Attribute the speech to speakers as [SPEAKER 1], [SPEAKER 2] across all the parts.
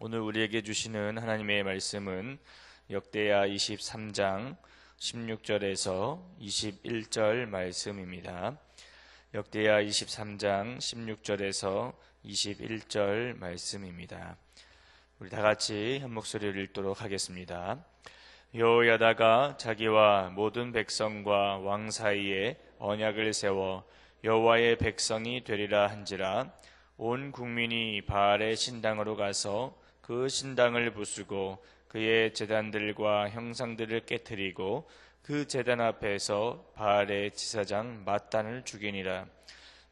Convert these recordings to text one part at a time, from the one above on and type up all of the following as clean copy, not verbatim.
[SPEAKER 1] 오늘 우리에게 주시는 하나님의 말씀은 역대하 23장 16절에서 21절 말씀입니다. 역대하 23장 16절에서 21절 말씀입니다. 우리 다 같이 한 목소리를 읽도록 하겠습니다. 여호야다가 자기와 모든 백성과 왕 사이에 언약을 세워 여호와의 백성이 되리라 한지라. 온 국민이 바알의 신당으로 가서 그 신당을 부수고 그의 제단들과 형상들을 깨뜨리고 그 제단 앞에서 바알의 지사장 맏단을 죽이니라.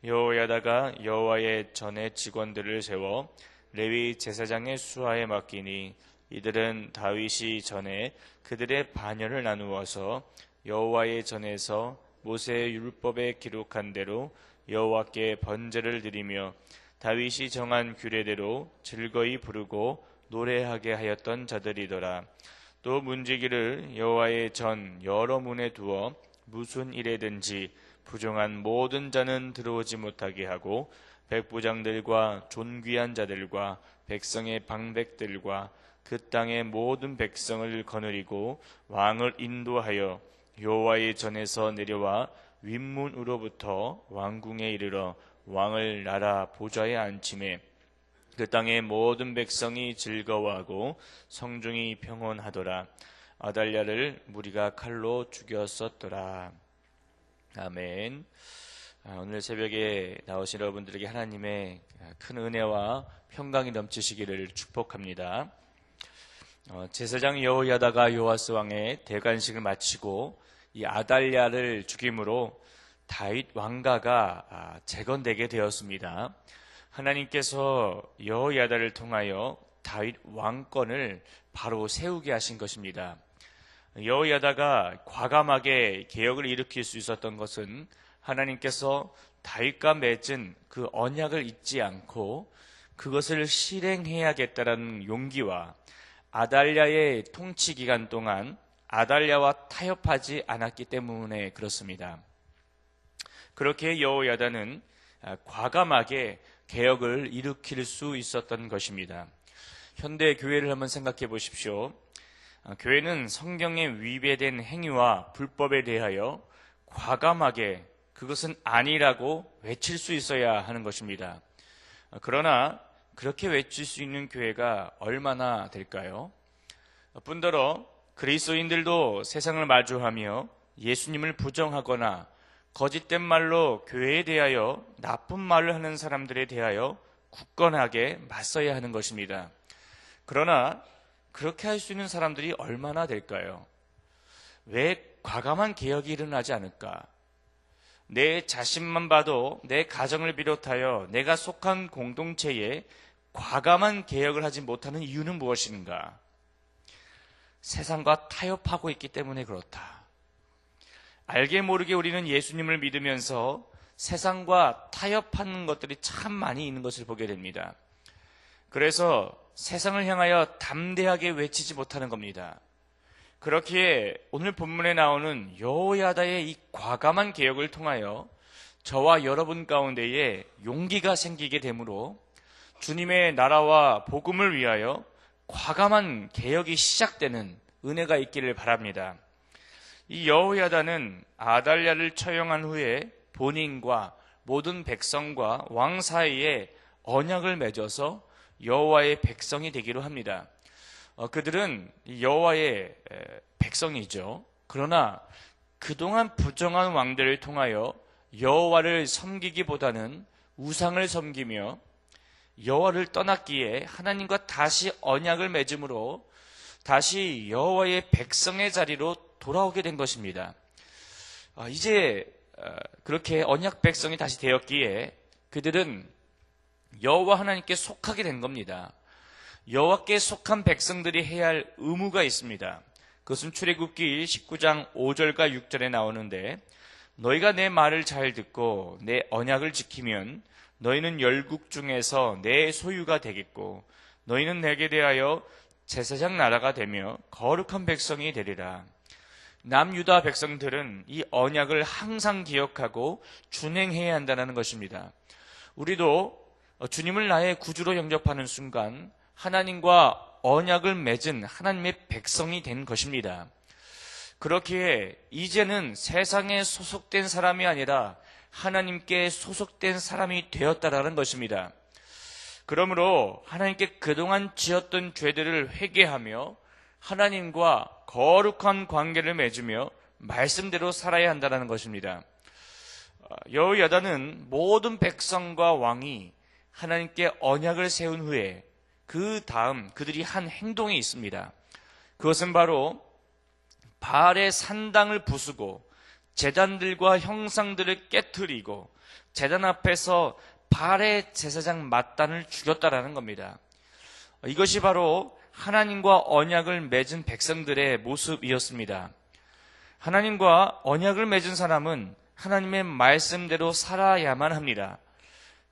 [SPEAKER 1] 여호야다가 여호와의 전의 직원들을 세워 레위 제사장의 수하에 맡기니 이들은 다윗이 전에 그들의 반열을 나누어서 여호와의 전에서 모세의 율법에 기록한 대로 여호와께 번제를 드리며 다윗이 정한 규례대로 즐거이 부르고 노래하게 하였던 자들이더라. 또 문지기를 여호와의 전 여러 문에 두어 무슨 일에든지 부정한 모든 자는 들어오지 못하게 하고 백부장들과 존귀한 자들과 백성의 방백들과 그 땅의 모든 백성을 거느리고 왕을 인도하여 여호와의 전에서 내려와 윗문으로부터 왕궁에 이르러 왕을 나라 보좌에 앉히매 그 땅의 모든 백성이 즐거워하고 성중이 평온하더라. 아달랴를 무리가 칼로 죽였었더라. 아멘. 오늘 새벽에 나오신 여러분들에게 하나님의 큰 은혜와 평강이 넘치시기를 축복합니다. 제사장 여호야다가 요아스 왕의 대관식을 마치고 이 아달랴를 죽임으로 다윗 왕가가 재건되게 되었습니다. 하나님께서 여호야다를 통하여 다윗 왕권을 바로 세우게 하신 것입니다. 여호야다가 과감하게 개혁을 일으킬 수 있었던 것은 하나님께서 다윗과 맺은 그 언약을 잊지 않고 그것을 실행해야겠다라는 용기와 아달랴의 통치 기간 동안 아달랴와 타협하지 않았기 때문에 그렇습니다. 그렇게 여호야다는 과감하게 개혁을 일으킬 수 있었던 것입니다. 현대 교회를 한번 생각해 보십시오. 교회는 성경에 위배된 행위와 불법에 대하여 과감하게 그것은 아니라고 외칠 수 있어야 하는 것입니다. 그러나 그렇게 외칠 수 있는 교회가 얼마나 될까요? 뿐더러 그리스도인들도 세상을 마주하며 예수님을 부정하거나 거짓된 말로 교회에 대하여 나쁜 말을 하는 사람들에 대하여 굳건하게 맞서야 하는 것입니다. 그러나 그렇게 할 수 있는 사람들이 얼마나 될까요? 왜 과감한 개혁이 일어나지 않을까? 내 자신만 봐도 내 가정을 비롯하여 내가 속한 공동체에 과감한 개혁을 하지 못하는 이유는 무엇인가? 세상과 타협하고 있기 때문에 그렇다. 알게 모르게 우리는 예수님을 믿으면서 세상과 타협하는 것들이 참 많이 있는 것을 보게 됩니다. 그래서 세상을 향하여 담대하게 외치지 못하는 겁니다. 그렇기에 오늘 본문에 나오는 여호야다의 이 과감한 개혁을 통하여 저와 여러분 가운데에 용기가 생기게 되므로 주님의 나라와 복음을 위하여 과감한 개혁이 시작되는 은혜가 있기를 바랍니다. 이 여호야다는 아달랴를 처형한 후에 본인과 모든 백성과 왕 사이에 언약을 맺어서 여호와의 백성이 되기로 합니다. 그들은 여호와의 백성이죠. 그러나 그동안 부정한 왕들을 통하여 여호와를 섬기기보다는 우상을 섬기며 여호와를 떠났기에 하나님과 다시 언약을 맺음으로 다시 여호와의 백성의 자리로 돌아오게 된 것입니다. 이제 그렇게 언약 백성이 다시 되었기에 그들은 여호와 하나님께 속하게 된 겁니다. 여호와께 속한 백성들이 해야 할 의무가 있습니다. 그것은 출애굽기 19장 5절과 6절에 나오는데 너희가 내 말을 잘 듣고 내 언약을 지키면 너희는 열국 중에서 내 소유가 되겠고 너희는 내게 대하여 제사장 나라가 되며 거룩한 백성이 되리라. 남유다 백성들은 이 언약을 항상 기억하고 준행해야 한다는 것입니다. 우리도 주님을 나의 구주로 영접하는 순간 하나님과 언약을 맺은 하나님의 백성이 된 것입니다. 그렇기에 이제는 세상에 소속된 사람이 아니라 하나님께 소속된 사람이 되었다라는 것입니다. 그러므로 하나님께 그동안 지었던 죄들을 회개하며 하나님과 거룩한 관계를 맺으며 말씀대로 살아야 한다는 것입니다. 여호야다는 모든 백성과 왕이 하나님께 언약을 세운 후에 그 다음 그들이 한 행동이 있습니다. 그것은 바로 바알의 산당을 부수고 제단들과 형상들을 깨트리고 제단 앞에서 바알의 제사장 맏단을 죽였다라는 겁니다. 이것이 바로 하나님과 언약을 맺은 백성들의 모습이었습니다. 하나님과 언약을 맺은 사람은 하나님의 말씀대로 살아야만 합니다.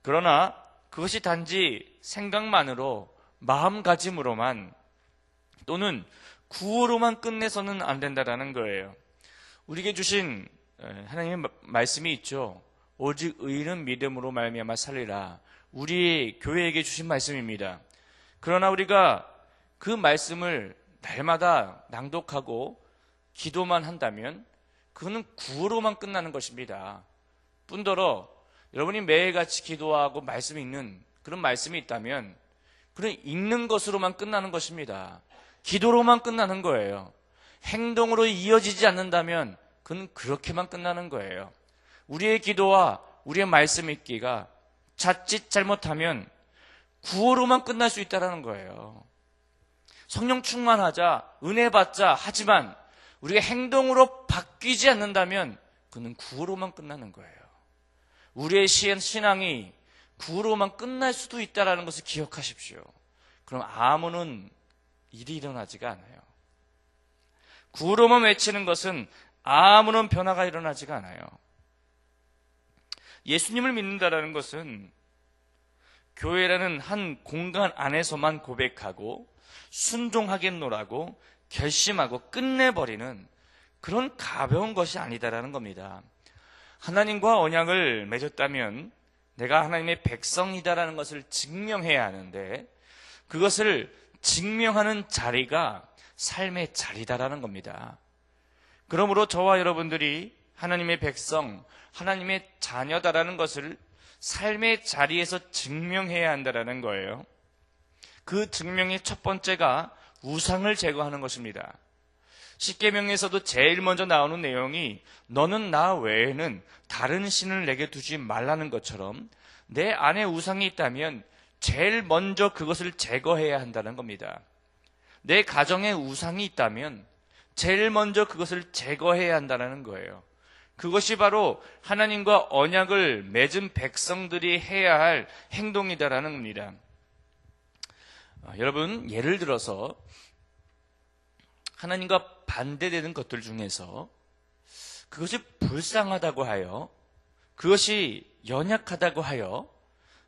[SPEAKER 1] 그러나 그것이 단지 생각만으로 마음가짐으로만 또는 구호로만 끝내서는 안 된다라는 거예요. 우리에게 주신 하나님의 말씀이 있죠. 오직 의인은 믿음으로 말미암아 살리라. 우리 교회에게 주신 말씀입니다. 그러나 우리가 그 말씀을 날마다 낭독하고 기도만 한다면 그거는 구호로만 끝나는 것입니다. 뿐더러 여러분이 매일같이 기도하고 말씀 읽는 그런 말씀이 있다면 그런 읽는 것으로만 끝나는 것입니다. 기도로만 끝나는 거예요. 행동으로 이어지지 않는다면 그건 그렇게만 끝나는 거예요. 우리의 기도와 우리의 말씀 읽기가 자칫 잘못하면 구호로만 끝날 수 있다는 거예요. 성령 충만하자, 은혜 받자 하지만 우리가 행동으로 바뀌지 않는다면 그는 구호로만 끝나는 거예요. 우리의 신앙이 구호로만 끝날 수도 있다는 것을 기억하십시오. 그럼 아무런 일이 일어나지가 않아요. 구호로만 외치는 것은 아무런 변화가 일어나지가 않아요. 예수님을 믿는다라는 것은 교회라는 한 공간 안에서만 고백하고 순종하겠노라고 결심하고 끝내버리는 그런 가벼운 것이 아니다라는 겁니다. 하나님과 언약을 맺었다면 내가 하나님의 백성이다라는 것을 증명해야 하는데 그것을 증명하는 자리가 삶의 자리다라는 겁니다. 그러므로 저와 여러분들이 하나님의 백성, 하나님의 자녀다라는 것을 삶의 자리에서 증명해야 한다라는 거예요. 그 증명의 첫 번째가 우상을 제거하는 것입니다. 십계명에서도 제일 먼저 나오는 내용이 너는 나 외에는 다른 신을 내게 두지 말라는 것처럼 내 안에 우상이 있다면 제일 먼저 그것을 제거해야 한다는 겁니다. 내 가정에 우상이 있다면 제일 먼저 그것을 제거해야 한다는 거예요. 그것이 바로 하나님과 언약을 맺은 백성들이 해야 할 행동이다라는 겁니다. 여러분, 예를 들어서 하나님과 반대되는 것들 중에서 그것이 불쌍하다고 하여, 그것이 연약하다고 하여,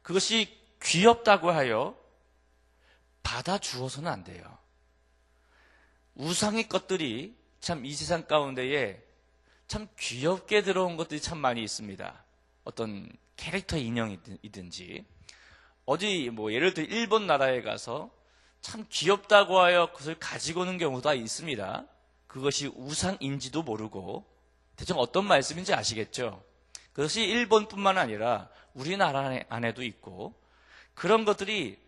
[SPEAKER 1] 그것이 귀엽다고 하여 받아주어서는 안 돼요. 우상의 것들이 참 이 세상 가운데에 참 귀엽게 들어온 것들이 참 많이 있습니다. 어떤 캐릭터 인형이든지 어디 예를 들어 일본 나라에 가서 참 귀엽다고 하여 그것을 가지고 오는 경우가 있습니다. 그것이 우상인지도 모르고 대충 어떤 말씀인지 아시겠죠? 그것이 일본뿐만 아니라 우리나라 안에도 있고 그런 것들이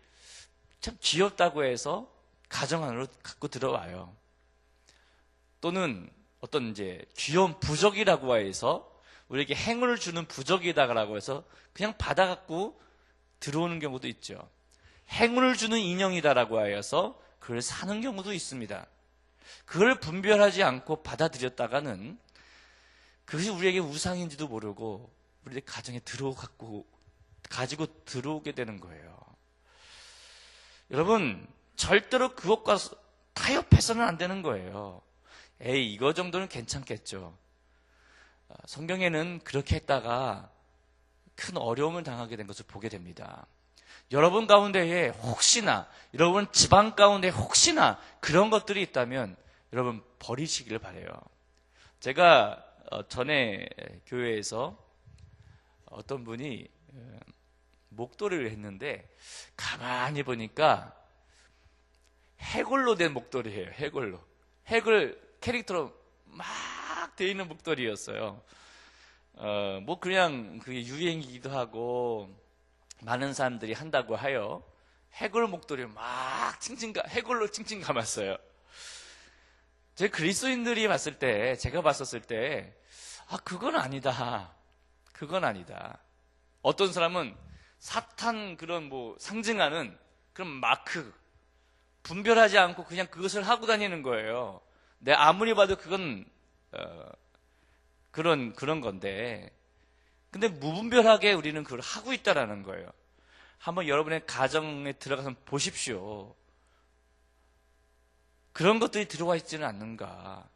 [SPEAKER 1] 참 귀엽다고 해서 가정 안으로 갖고 들어와요. 또는 어떤 귀여운 부적이라고 해서 우리에게 행운을 주는 부적이다라고 해서 그냥 받아갖고 들어오는 경우도 있죠. 행운을 주는 인형이다라고 하여서 그걸 사는 경우도 있습니다. 그걸 분별하지 않고 받아들였다가는 그것이 우리에게 우상인지도 모르고 우리 가정에 가지고 들어오게 되는 거예요. 여러분, 절대로 그것과 타협해서는 안 되는 거예요. 에이, 이거 정도는 괜찮겠죠. 성경에는 그렇게 했다가 큰 어려움을 당하게 된 것을 보게 됩니다. 여러분 가운데에 혹시나, 여러분 집안 가운데 혹시나 그런 것들이 있다면 여러분 버리시기를 바라요. 제가 전에 교회에서 어떤 분이 목도리를 했는데 가만히 보니까 해골로 된 목도리예요. 해골로. 해골 캐릭터로 막 돼 있는 목도리였어요. 뭐 그냥 그게 유행이기도 하고 많은 사람들이 한다고 하여 해골 목도리를 막 해골로 칭칭 감았어요. 제 그리스도인들이 봤을 때, 제가 봤었을 때, 그건 아니다. 그건 아니다. 어떤 사람은 사탄 그런 뭐 상징하는 그런 마크, 분별하지 않고 그냥 그것을 하고 다니는 거예요. 내 아무리 봐도 그건, 그런 건데. 근데 무분별하게 우리는 그걸 하고 있다라는 거예요. 한번 여러분의 가정에 들어가서 보십시오. 그런 것들이 들어와 있지는 않는가.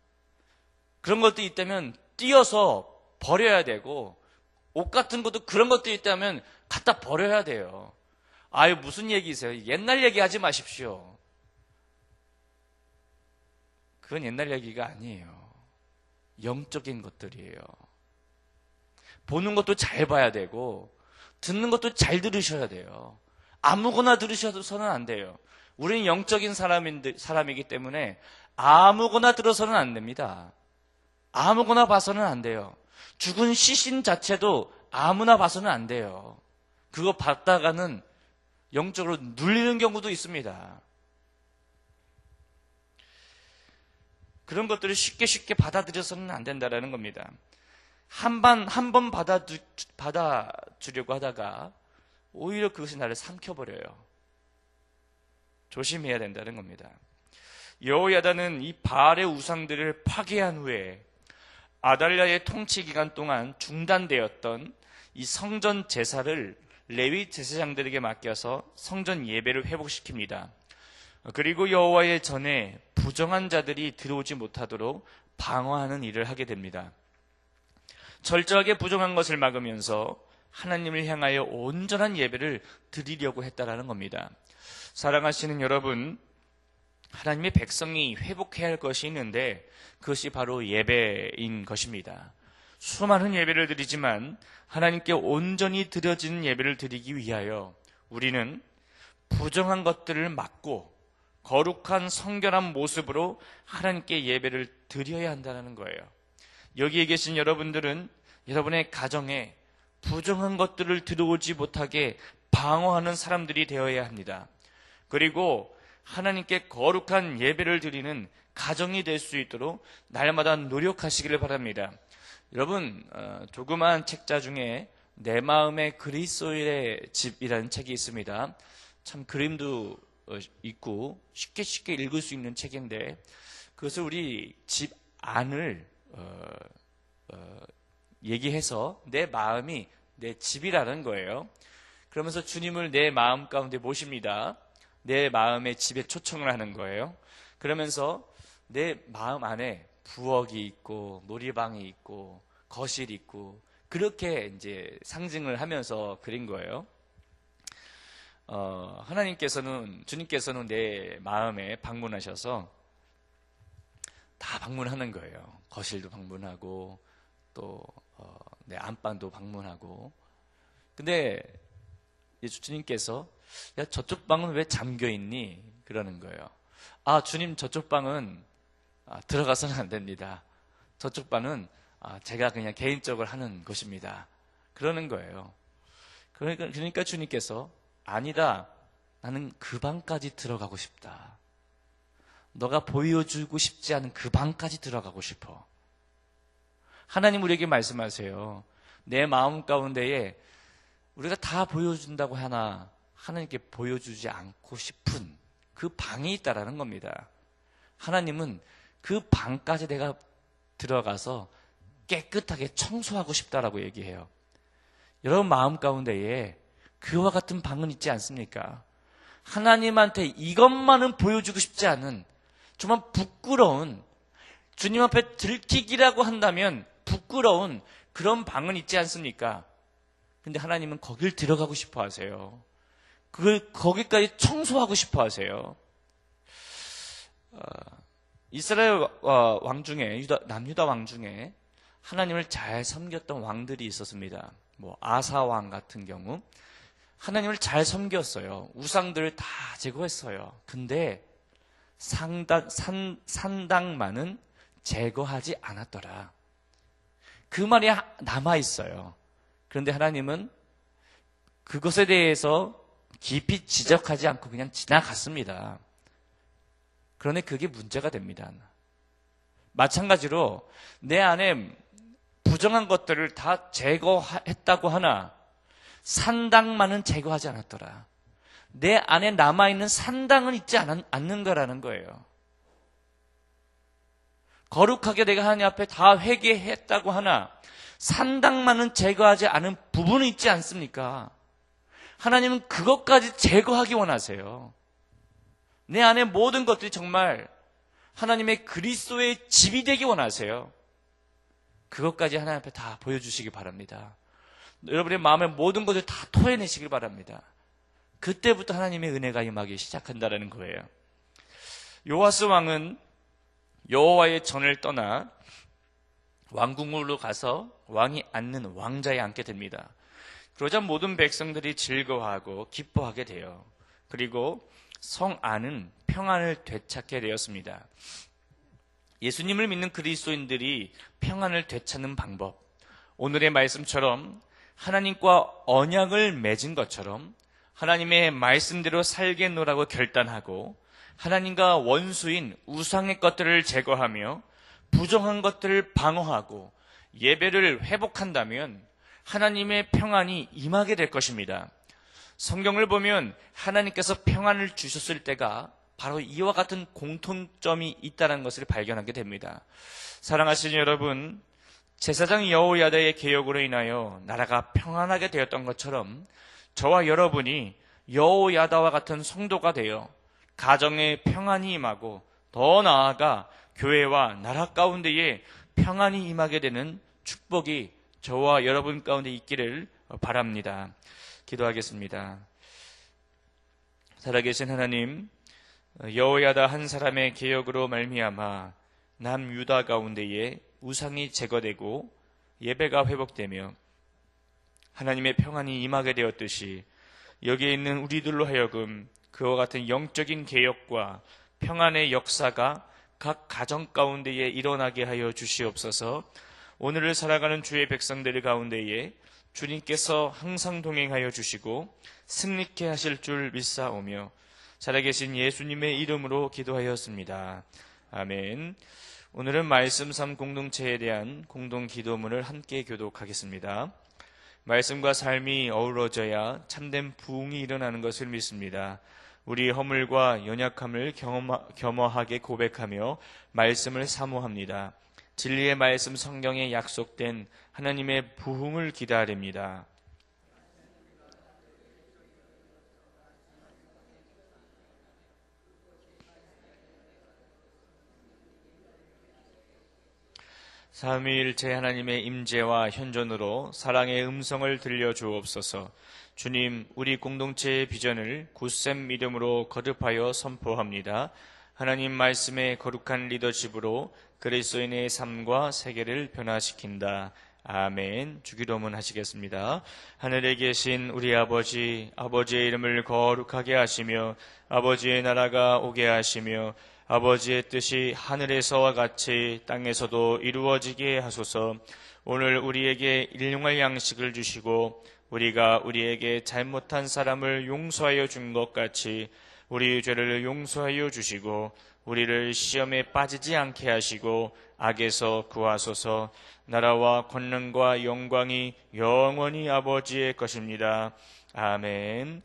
[SPEAKER 1] 그런 것들이 있다면 띄어서 버려야 되고, 옷 같은 것도 그런 것들이 있다면 갖다 버려야 돼요. 아유, 무슨 얘기세요? 옛날 얘기 하지 마십시오. 그건 옛날 얘기가 아니에요. 영적인 것들이에요. 보는 것도 잘 봐야 되고, 듣는 것도 잘 들으셔야 돼요. 아무거나 들으셔서는 안 돼요. 우리는 영적인 사람이기 때문에 아무거나 들어서는 안 됩니다. 아무거나 봐서는 안 돼요. 죽은 시신 자체도 아무나 봐서는 안 돼요. 그거 봤다가는 영적으로 눌리는 경우도 있습니다. 그런 것들을 쉽게 받아들여서는 안 된다는 겁니다. 한 번 받아주려고 하다가 오히려 그것이 나를 삼켜버려요. 조심해야 된다는 겁니다. 여호야다는 이 바알의 우상들을 파괴한 후에 아달랴의 통치 기간 동안 중단되었던 이 성전 제사를 레위 제사장들에게 맡겨서 성전 예배를 회복시킵니다. 그리고 여호와의 전에 부정한 자들이 들어오지 못하도록 방어하는 일을 하게 됩니다. 철저하게 부정한 것을 막으면서 하나님을 향하여 온전한 예배를 드리려고 했다라는 겁니다. 사랑하시는 여러분, 하나님의 백성이 회복해야 할 것이 있는데 그것이 바로 예배인 것입니다. 수많은 예배를 드리지만 하나님께 온전히 드려지는 예배를 드리기 위하여 우리는 부정한 것들을 막고 거룩한 성결한 모습으로 하나님께 예배를 드려야 한다는 거예요. 여기에 계신 여러분들은 여러분의 가정에 부정한 것들을 들어오지 못하게 방어하는 사람들이 되어야 합니다. 그리고 하나님께 거룩한 예배를 드리는 가정이 될 수 있도록 날마다 노력하시기를 바랍니다. 여러분, 조그마한 책자 중에 내 마음의 그리스도의 집이라는 책이 있습니다. 참 그림도 있고 쉽게 읽을 수 있는 책인데 그것을 우리 집 안을 얘기해서 내 마음이 내 집이라는 거예요. 그러면서 주님을 내 마음 가운데 모십니다. 내 마음의 집에 초청을 하는 거예요. 그러면서 내 마음 안에 부엌이 있고 놀이방이 있고 거실이 있고 그렇게 이제 상징을 하면서 그린 거예요. 주님께서는 내 마음에 방문하셔서 다 방문하는 거예요. 거실도 방문하고 또 내 안방도 방문하고. 근데 주님께서 야, 저쪽 방은 왜 잠겨 있니? 그러는 거예요. 주님, 저쪽 방은 들어가서는 안 됩니다. 저쪽 방은 제가 그냥 개인적으로 하는 것입니다. 그러는 거예요. 그러니까 주님께서 아니다. 나는 그 방까지 들어가고 싶다. 너가 보여주고 싶지 않은 그 방까지 들어가고 싶어. 하나님 우리에게 말씀하세요. 내 마음 가운데에 우리가 다 보여준다고 하나 하나님께 보여주지 않고 싶은 그 방이 있다라는 겁니다. 하나님은 그 방까지 내가 들어가서 깨끗하게 청소하고 싶다라고 얘기해요. 여러분 마음 가운데에 그와 같은 방은 있지 않습니까? 하나님한테 이것만은 보여주고 싶지 않은 정말 부끄러운, 주님 앞에 들키기라고 한다면 부끄러운 그런 방은 있지 않습니까? 근데 하나님은 거길 들어가고 싶어 하세요. 거기까지 청소하고 싶어 하세요. 이스라엘 왕 중에, 남유다 왕 중에 하나님을 잘 섬겼던 왕들이 있었습니다. 아사 왕 같은 경우 하나님을 잘 섬겼어요. 우상들을 다 제거했어요. 근데 산당만은 제거하지 않았더라. 그 말이 남아있어요. 그런데 하나님은 그것에 대해서 깊이 지적하지 않고 그냥 지나갔습니다. 그런데 그게 문제가 됩니다. 마찬가지로 내 안에 부정한 것들을 다 제거했다고 하나 산당만은 제거하지 않았더라. 내 안에 남아있는 산당은 있지 않는다라는 거예요. 거룩하게 내가 하나님 앞에 다 회개했다고 하나 산당만은 제거하지 않은 부분이 있지 않습니까? 하나님은 그것까지 제거하기 원하세요. 내 안에 모든 것들이 정말 하나님의 그리스도의 집이 되기 원하세요. 그것까지 하나님 앞에 다 보여주시기 바랍니다. 여러분의 마음의 모든 것을 다 토해내시길 바랍니다. 그때부터 하나님의 은혜가 임하기 시작한다는 거예요. 요아스 왕은 여호와의 전을 떠나 왕궁으로 가서 왕이 앉는 왕자에 앉게 됩니다. 그러자 모든 백성들이 즐거워하고 기뻐하게 돼요. 그리고 성 안은 평안을 되찾게 되었습니다. 예수님을 믿는 그리스도인들이 평안을 되찾는 방법, 오늘의 말씀처럼 하나님과 언약을 맺은 것처럼 하나님의 말씀대로 살겠노라고 결단하고 하나님과 원수인 우상의 것들을 제거하며 부정한 것들을 방어하고 예배를 회복한다면 하나님의 평안이 임하게 될 것입니다. 성경을 보면 하나님께서 평안을 주셨을 때가 바로 이와 같은 공통점이 있다는 것을 발견하게 됩니다. 사랑하시는 여러분, 제사장 여호야다의 개혁으로 인하여 나라가 평안하게 되었던 것처럼 저와 여러분이 여호야다와 같은 성도가 되어 가정에 평안이 임하고 더 나아가 교회와 나라 가운데에 평안이 임하게 되는 축복이 저와 여러분 가운데 있기를 바랍니다. 기도하겠습니다. 살아계신 하나님, 여호야다 한 사람의 개혁으로 말미암아 남유다 가운데에 우상이 제거되고 예배가 회복되며 하나님의 평안이 임하게 되었듯이 여기에 있는 우리들로 하여금 그와 같은 영적인 개혁과 평안의 역사가 각 가정 가운데에 일어나게 하여 주시옵소서. 오늘을 살아가는 주의 백성들 가운데에 주님께서 항상 동행하여 주시고 승리케 하실 줄 믿사오며 살아계신 예수님의 이름으로 기도하였습니다. 아멘. 오늘은 말씀 삶 공동체에 대한 공동 기도문을 함께 교독하겠습니다. 말씀과 삶이 어우러져야 참된 부흥이 일어나는 것을 믿습니다. 우리 허물과 연약함을 겸허하게 고백하며 말씀을 사모합니다. 진리의 말씀 성경에 약속된 하나님의 부흥을 기다립니다. 삼위일체 하나님의 임재와 현존으로 사랑의 음성을 들려주옵소서. 주님, 우리 공동체의 비전을 굳센 믿음으로 거듭하여 선포합니다. 하나님 말씀의 거룩한 리더십으로 그리스도인의 삶과 세계를 변화시킨다. 아멘. 주기도문 하시겠습니다. 하늘에 계신 우리 아버지, 아버지의 이름을 거룩하게 하시며 아버지의 나라가 오게 하시며 아버지의 뜻이 하늘에서와 같이 땅에서도 이루어지게 하소서. 오늘 우리에게 일용할 양식을 주시고 우리가 우리에게 잘못한 사람을 용서하여 준 것 같이 우리 죄를 용서하여 주시고 우리를 시험에 빠지지 않게 하시고 악에서 구하소서. 나라와 권능과 영광이 영원히 아버지의 것입니다. 아멘.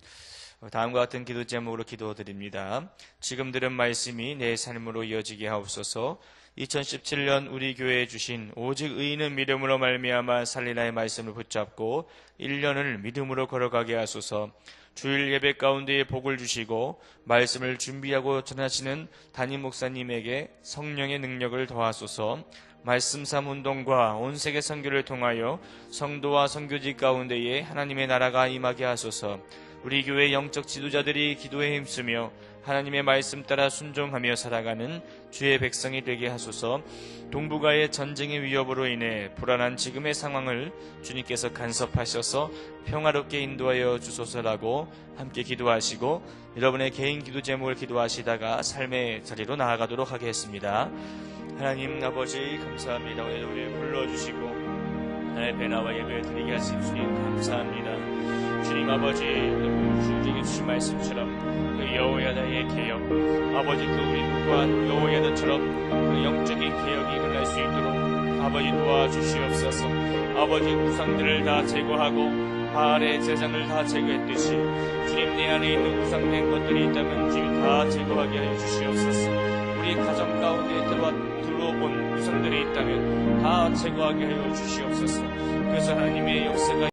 [SPEAKER 1] 다음과 같은 기도 제목으로 기도드립니다. 지금 들은 말씀이 내 삶으로 이어지게 하옵소서. 2017년 우리 교회에 주신 오직 의인은 믿음으로 말미암아 살리라의 말씀을 붙잡고 1년을 믿음으로 걸어가게 하소서. 주일 예배 가운데에 복을 주시고 말씀을 준비하고 전하시는 담임 목사님에게 성령의 능력을 더하소서. 말씀 삶 운동과 온 세계 선교를 통하여 성도와 선교지 가운데에 하나님의 나라가 임하게 하소서. 우리 교회 영적 지도자들이 기도에 힘쓰며 하나님의 말씀 따라 순종하며 살아가는 주의 백성이 되게 하소서. 동북아의 전쟁의 위협으로 인해 불안한 지금의 상황을 주님께서 간섭하셔서 평화롭게 인도하여 주소서라고 함께 기도하시고 여러분의 개인 기도 제목을 기도하시다가 삶의 자리로 나아가도록 하겠습니다. 하나님 아버지 감사합니다. 오늘 우리를 불러주시고 하나님의 배나와 예배를 드리게 하신 주님 감사합니다. 주님 아버지 주님께 주신 말씀처럼 그 여호야다의 개혁 아버지 그 우리 또한 여호야다처럼 그 영적인 개혁이 일어날 수 있도록 아버지 도와주시옵소서. 아버지 우상들을 다 제거하고 바알의 제장을 다 제거했듯이 주님 내 안에 있는 우상된 것들이 있다면 주님 다 제거하게 하여 주시옵소서. 우리 가정 가운데 들어온 우상들이 있다면 다 제거하게 하여 주시옵소서. 그래서 하나님의 역사가